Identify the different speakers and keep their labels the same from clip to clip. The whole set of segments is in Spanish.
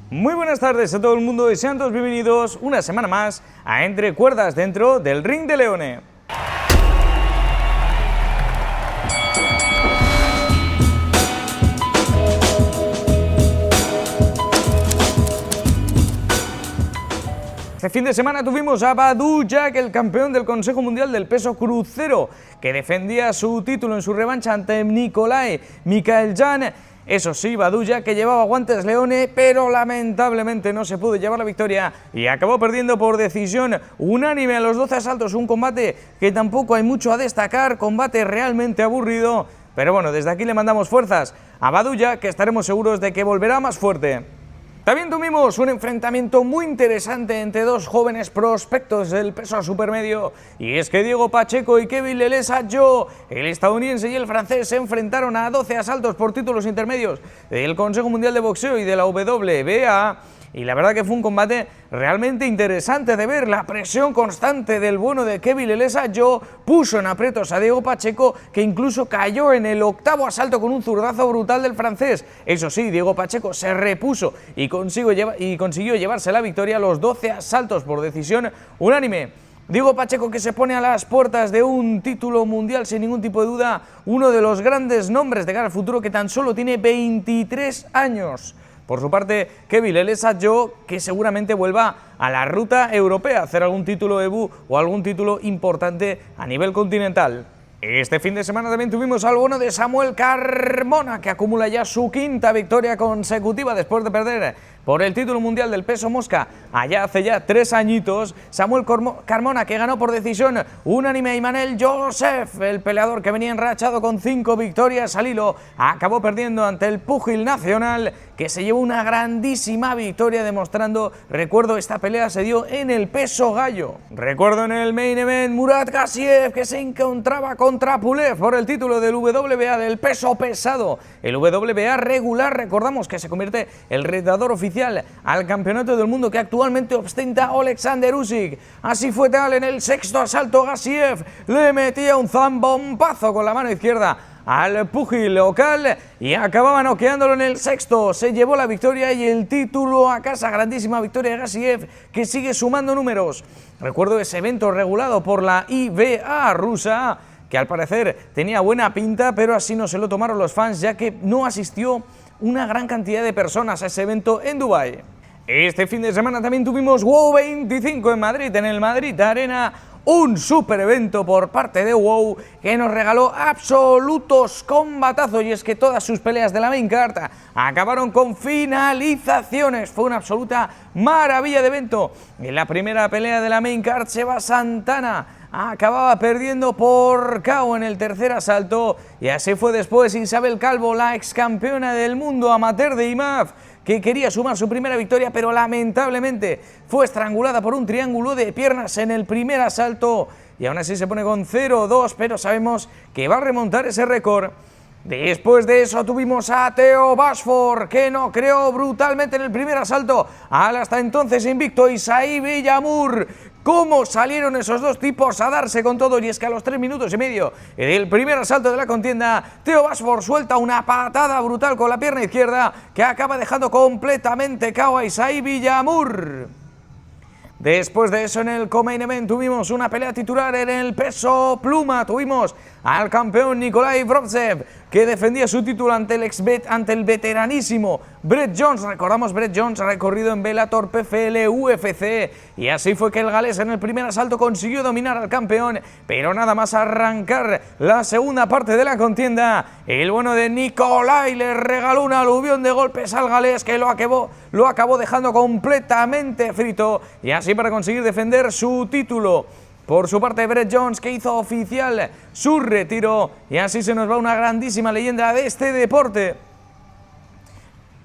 Speaker 1: Muy buenas tardes a todo el mundo y sean todos bienvenidos una semana más a Entre Cuerdas dentro del Ring de Leone. Este fin de semana tuvimos a Badou Jack, el campeón del Consejo Mundial del Peso Crucero, que defendía su título en su revancha ante Nicolai Mikaeljan. Eso sí, Badou Jack, que llevaba guantes Leone, pero lamentablemente no se pudo llevar la victoria y acabó perdiendo por decisión unánime a los 12 asaltos. Un combate que tampoco hay mucho a destacar, combate realmente aburrido, pero bueno, desde aquí le mandamos fuerzas a Badou Jack, que estaremos seguros de que volverá más fuerte. También tuvimos un enfrentamiento muy interesante entre dos jóvenes prospectos del peso supermedio, y es que Diego Pacheco y Kevin Lelesa-Jo, el estadounidense y el francés, se enfrentaron a 12 asaltos por títulos intermedios del Consejo Mundial de Boxeo y de la WBA. Y la verdad que fue un combate realmente interesante de ver. La presión constante del bueno de Kevin Lelesa-Jo puso en aprietos a Diego Pacheco, que incluso cayó en el octavo asalto con un zurdazo brutal del francés. Eso sí, Diego Pacheco se repuso y consiguió llevarse la victoria a los 12 asaltos por decisión unánime. Diego Pacheco, que se pone a las puertas de un título mundial sin ningún tipo de duda, uno de los grandes nombres de cara al futuro, que tan solo tiene 23 años. Por su parte, Kevin Lelesa-Jo, que seguramente vuelva a la ruta europea, a hacer algún título EBU o algún título importante a nivel continental. Este fin de semana también tuvimos al bueno de Samuel Carmona, que acumula ya su quinta victoria consecutiva después de perder por el título mundial del peso mosca allá hace ya 3 añitos. Samuel Carmona, que ganó por decisión unánime a Immanuel Joseph, el peleador que venía enrachado con 5 victorias al hilo, acabó perdiendo ante el púgil nacional, que se llevó una grandísima victoria demostrando, recuerdo, esta pelea se dio en el peso gallo. Recuerdo en el main event Murat Gassiev, que se encontraba contra Pulev por el título del WBA del peso pesado. El WBA regular, recordamos que se convierte el retador oficial al campeonato del mundo que actualmente ostenta Alexander Usyk. Así fue tal, en el sexto asalto Gassiev le metía un zambombazo con la mano izquierda al púgil local y acababa noqueándolo en el sexto. Se llevó la victoria y el título a casa. Grandísima victoria de Gassiev, que sigue sumando números. Recuerdo ese evento regulado por la IBA rusa, que al parecer tenía buena pinta, pero así no se lo tomaron los fans, ya que no asistió una gran cantidad de personas a ese evento en Dubái. Este fin de semana también tuvimos WOW 25 en Madrid, en el Madrid Arena, un super evento por parte de WOW, que nos regaló absolutos combatazos, y es que todas sus peleas de la main card acabaron con finalizaciones. Fue una absoluta maravilla de evento. En la primera pelea de la main card, Seba Santana acababa perdiendo por KO en el tercer asalto, y así fue después Isabel Calvo, la ex campeona del mundo amateur de IMAF, que quería sumar su primera victoria, pero lamentablemente fue estrangulada por un triángulo de piernas en el primer asalto, y aún así se pone con 0-2, pero sabemos que va a remontar ese récord. Después de eso tuvimos a Theo Bashford, que noqueó brutalmente en el primer asalto al hasta entonces invicto Isai Villamur. ¿Cómo salieron esos dos tipos a darse con todo? Y es que a los 3 minutos y medio del primer asalto de la contienda, Theo Bashford suelta una patada brutal con la pierna izquierda que acaba dejando completamente KO a Isai Villamur. Después de eso, en el co-main event tuvimos una pelea titular en el peso pluma. Tuvimos al campeón Nikolai Vrobtsev, que defendía su título ante el veteranísimo Brett Jones. Recordamos, Brett Jones ha recorrido en Bellator, PFL, UFC, y así fue que el galés en el primer asalto consiguió dominar al campeón, pero nada más arrancar la segunda parte de la contienda, el bueno de Nikolai le regaló un aluvión de golpes al galés, que lo acabó dejando completamente frito, y así para conseguir defender su título. Por su parte, Brett Jones, que hizo oficial su retiro, y así se nos va una grandísima leyenda de este deporte.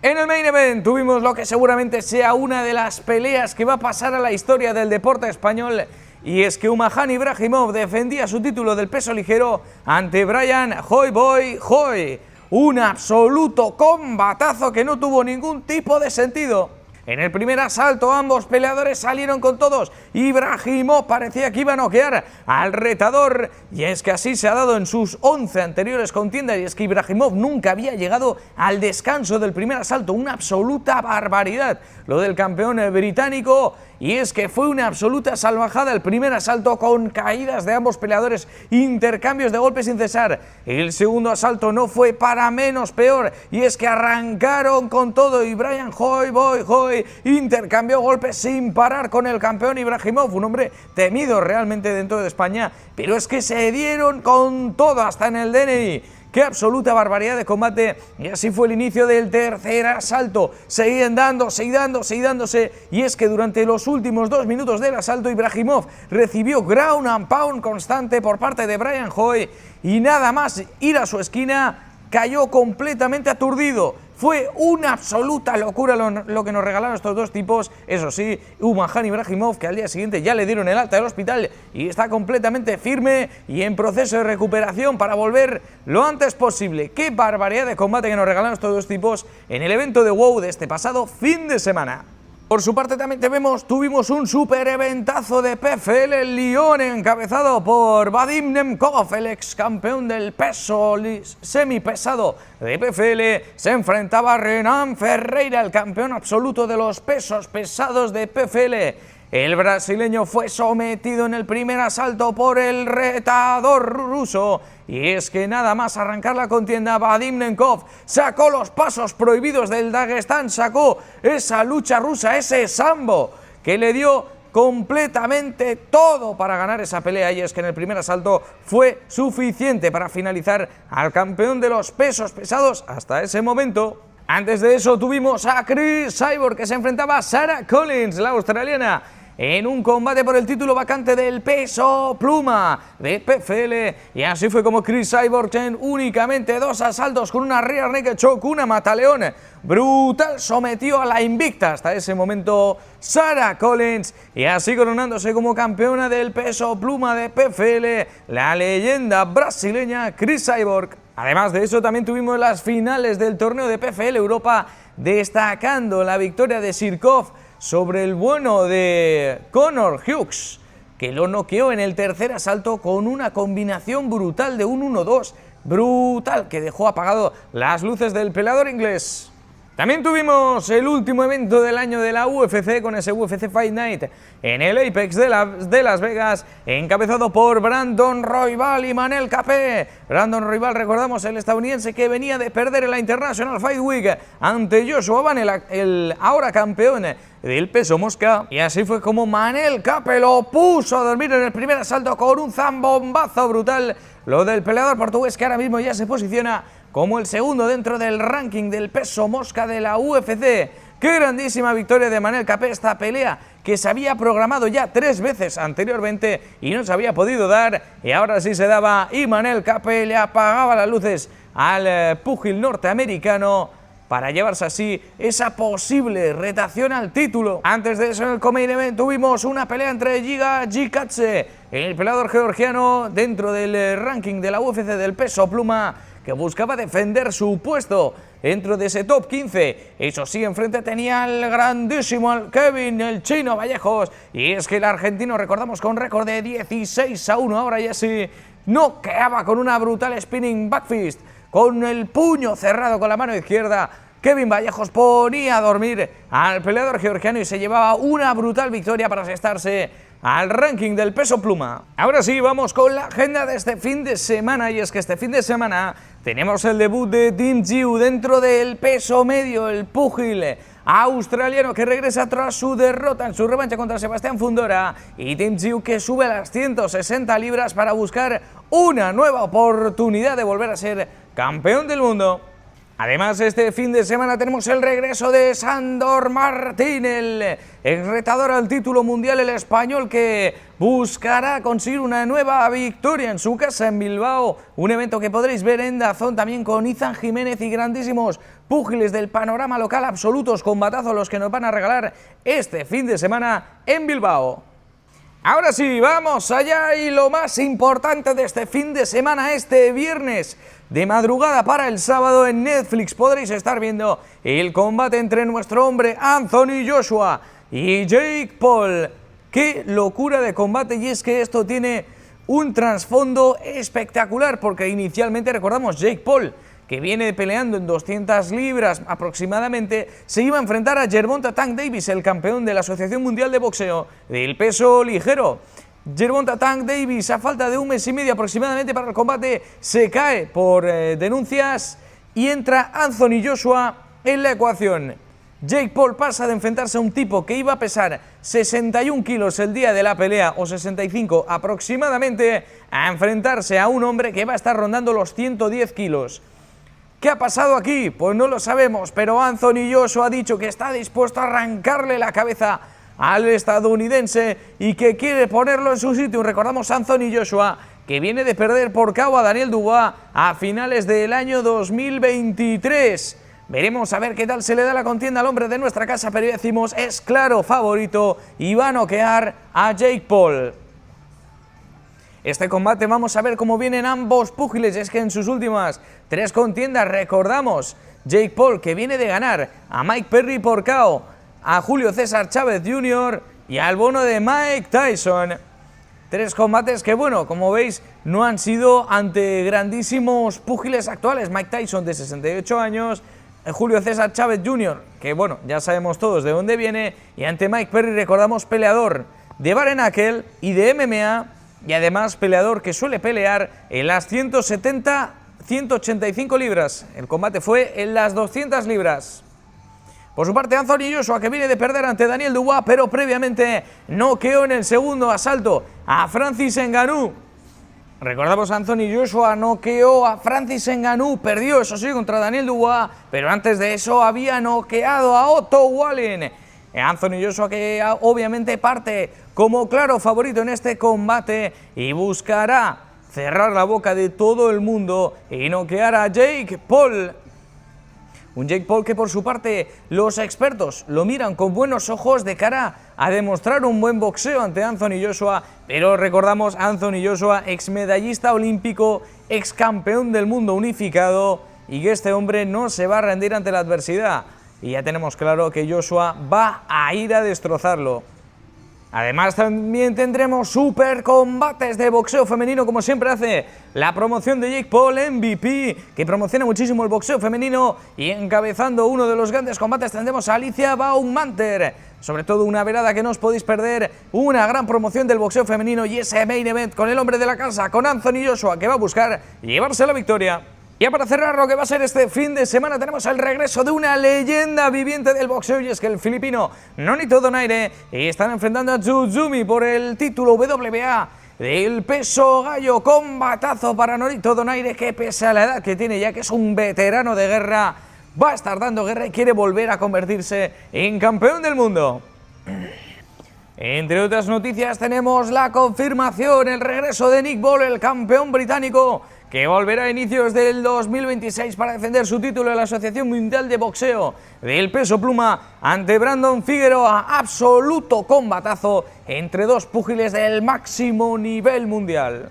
Speaker 1: En el main event tuvimos lo que seguramente sea una de las peleas que va a pasar a la historia del deporte español, y es que Umajan Ibrahimov defendía su título del peso ligero ante Brian Hoy Boy Hoy. Un absoluto combatazo que no tuvo ningún tipo de sentido. En el primer asalto ambos peleadores salieron con todos. Ibrahimov parecía que iba a noquear al retador, y es que así se ha dado en sus 11 anteriores contiendas, y es que Ibrahimov nunca había llegado al descanso del primer asalto. Una absoluta barbaridad lo del campeón británico, y es que fue una absoluta salvajada el primer asalto, con caídas de ambos peleadores, intercambios de golpes sin cesar. El segundo asalto no fue para menos peor, y es que arrancaron con todo, y Brian Hoy intercambió golpes sin parar con el campeón Ibrahimov, un hombre temido realmente dentro de España, pero es que se dieron con todo hasta en el DNI. ¡Qué absoluta barbaridad de combate! Y así fue el inicio del tercer asalto. Seguían dándose, y es que durante los últimos 2 minutos del asalto Ibrahimov recibió ground and pound constante por parte de Brian Hoy, y nada más ir a su esquina cayó completamente aturdido. Fue una absoluta locura lo que nos regalaron estos dos tipos. Eso sí, Umajan Ibrahimov, que al día siguiente ya le dieron el alta del hospital y está completamente firme y en proceso de recuperación para volver lo antes posible. Qué barbaridad de combate que nos regalaron estos dos tipos en el evento de WOW de este pasado fin de semana. Por su parte también tuvimos un super eventazo de PFL en Lyon, encabezado por Vadim Nemkov, el ex campeón del peso semipesado de PFL. Se enfrentaba a Renan Ferreira, el campeón absoluto de los pesos pesados de PFL. El brasileño fue sometido en el primer asalto por el retador ruso, y es que nada más arrancar la contienda, Vadim Nemkov sacó los pasos prohibidos del Dagestán, sacó esa lucha rusa, ese sambo que le dio completamente todo para ganar esa pelea, y es que en el primer asalto fue suficiente para finalizar al campeón de los pesos pesados hasta ese momento. Antes de eso tuvimos a Cris Cyborg, que se enfrentaba a Sarah Collins, la australiana, en un combate por el título vacante del peso pluma de PFL, y así fue como Cris Cyborg en únicamente 2 asaltos con una rear naked choke, una mataleón brutal, sometió a la invicta hasta ese momento Sarah Collins, y así coronándose como campeona del peso pluma de PFL la leyenda brasileña Cris Cyborg. Además de eso también tuvimos las finales del torneo de PFL Europa, destacando la victoria de Sirkov sobre el bueno de Conor Hughes, que lo noqueó en el tercer asalto con una combinación brutal de un 1-2, brutal, que dejó apagado las luces del peleador inglés. También tuvimos el último evento del año de la UFC, con ese UFC Fight Night en el Apex de Las Vegas, encabezado por Brandon Royval y Manel Capé. Brandon Royval, recordamos, el estadounidense que venía de perder en la International Fight Week ante Joshua Van, el ahora campeón del peso mosca, y así fue como Manel Capé lo puso a dormir en el primer asalto con un zambombazo brutal. Lo del peleador portugués, que ahora mismo ya se posiciona como el segundo dentro del ranking del peso mosca de la UFC. ¡Qué grandísima victoria de Manel Capé! Esta pelea que se había programado ya 3 veces anteriormente y no se había podido dar, y ahora sí se daba, y Manel Capé le apagaba las luces al púgil norteamericano para llevarse así esa posible retación al título. Antes de eso, en el co-main event tuvimos una pelea entre Giga Chikadze, el peleador georgiano dentro del ranking de la UFC del peso pluma, que buscaba defender su puesto dentro de ese top 15. Eso sí, enfrente tenía al grandísimo Kevin, el chino Vallejos, y es que el argentino, recordamos, con récord de 16-1, ahora ya sí noqueaba con una brutal spinning backfist, con el puño cerrado con la mano izquierda. Kevin Vallejos ponía a dormir al peleador georgiano y se llevaba una brutal victoria para asestarse al ranking del peso pluma. Ahora sí, vamos con la agenda de este fin de semana, y es que este fin de semana tenemos el debut de Tim Tszyu dentro del peso medio, el púgil australiano que regresa tras su derrota en su revancha contra Sebastián Fundora, y Tim Tszyu que sube a las 160 libras para buscar una nueva oportunidad de volver a ser campeón del mundo. Además, este fin de semana tenemos el regreso de Sandor Martín, el ex retador al título mundial, el español, que buscará conseguir una nueva victoria en su casa en Bilbao, un evento que podréis ver en DAZN también con Izan Jiménez y grandísimos púgiles del panorama local, absolutos combatazos los que nos van a regalar este fin de semana en Bilbao. Ahora sí, vamos allá, y lo más importante de este fin de semana, este viernes de madrugada para el sábado en Netflix. Podréis estar viendo el combate entre nuestro hombre Anthony Joshua y Jake Paul. ¡Qué locura de combate! Y es que esto tiene un trasfondo espectacular, porque inicialmente, recordamos, Jake Paul, que viene peleando en 200 libras aproximadamente, se iba a enfrentar a Gervonta Tank Davis, el campeón de la Asociación Mundial de Boxeo del peso ligero. Gervonta Tank Davis, a falta de un mes y medio aproximadamente para el combate, se cae por denuncias y entra Anthony Joshua en la ecuación. Jake Paul pasa de enfrentarse a un tipo que iba a pesar 61 kilos el día de la pelea, o 65 aproximadamente, a enfrentarse a un hombre que va a estar rondando los 110 kilos. ¿Qué ha pasado aquí? Pues no lo sabemos, pero Anthony Joshua ha dicho que está dispuesto a arrancarle la cabeza al estadounidense y que quiere ponerlo en su sitio. Recordamos a Anthony Joshua, que viene de perder por KO a Daniel Dubois a finales del año 2023. Veremos a ver qué tal se le da la contienda al hombre de nuestra casa, pero ya decimos, es claro favorito y va a noquear a Jake Paul. Este combate vamos a ver cómo vienen ambos púgiles. Es que en sus últimas 3 contiendas, recordamos, Jake Paul, que viene de ganar a Mike Perry por KO, a Julio César Chávez Jr. y al bono de Mike Tyson. 3 combates que, bueno, como veis, no han sido ante grandísimos púgiles actuales. Mike Tyson, de 68 años, Julio César Chávez Jr., que, bueno, ya sabemos todos de dónde viene, y ante Mike Perry, recordamos, peleador de bare knuckle y de MMA, y además peleador que suele pelear en las 170-185 libras. El combate fue en las 200 libras. Por su parte, Anthony Joshua, que viene de perder ante Daniel Dubois, pero previamente noqueó en el segundo asalto a Francis Ngannou. Recordamos, Anthony Joshua noqueó a Francis Ngannou, perdió, eso sí, contra Daniel Dubois, pero antes de eso había noqueado a Otto Wallin. Anthony Joshua, que obviamente parte como claro favorito en este combate y buscará cerrar la boca de todo el mundo y noquear a Jake Paul. Un Jake Paul que, por su parte, los expertos lo miran con buenos ojos de cara a demostrar un buen boxeo ante Anthony Joshua, pero recordamos, Anthony Joshua, ex medallista olímpico, ex campeón del mundo unificado, y que este hombre no se va a rendir ante la adversidad. Y ya tenemos claro que Joshua va a ir a destrozarlo. Además, también tendremos super combates de boxeo femenino, como siempre hace la promoción de Jake Paul MVP, que promociona muchísimo el boxeo femenino, y encabezando uno de los grandes combates tendremos a Alicia Baumgartner. Sobre todo una velada que no os podéis perder, una gran promoción del boxeo femenino y ese main event con el hombre de la casa, con Anthony Joshua, que va a buscar llevarse la victoria. Ya para cerrar lo que va a ser este fin de semana, tenemos el regreso de una leyenda viviente del boxeo, y es que el filipino Nonito Donaire están enfrentando a Tsutsumi por el título WBA del peso gallo. Combatazo para Nonito Donaire, que pese a la edad que tiene ya, que es un veterano de guerra, va a estar dando guerra y quiere volver a convertirse en campeón del mundo. Entre otras noticias, tenemos la confirmación, el regreso de Nick Ball, el campeón británico, que volverá a inicios del 2026 para defender su título en la Asociación Mundial de Boxeo del peso pluma ante Brandon Figueroa. Absoluto combatazo entre dos púgiles del máximo nivel mundial.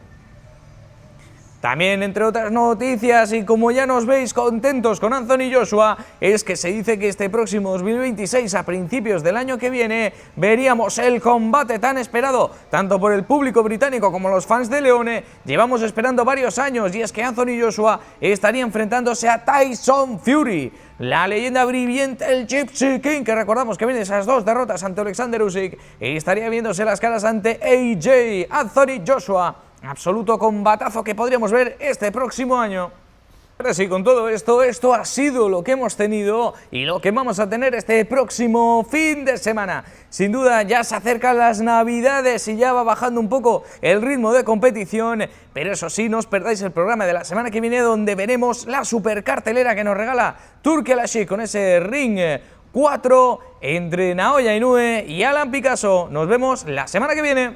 Speaker 1: También, entre otras noticias, y como ya nos veis contentos con Anthony Joshua, es que se dice que este próximo 2026, a principios del año que viene, veríamos el combate tan esperado, tanto por el público británico como los fans de Leone. Llevamos esperando varios años, y es que Anthony Joshua estaría enfrentándose a Tyson Fury, la leyenda viviente, el Gypsy King, que recordamos que viene de esas 2 derrotas ante Alexander Usyk, y estaría viéndose las caras ante AJ. Anthony Joshua, absoluto combatazo que podríamos ver este próximo año. Ahora sí, con todo esto ha sido lo que hemos tenido y lo que vamos a tener este próximo fin de semana. Sin duda ya se acercan las Navidades y ya va bajando un poco el ritmo de competición, pero eso sí, no os perdáis el programa de la semana que viene, donde veremos la super cartelera que nos regala Turki Al-Ashik con ese Ring 4 entre Naoya Inoue y Alan Picasso. Nos vemos la semana que viene.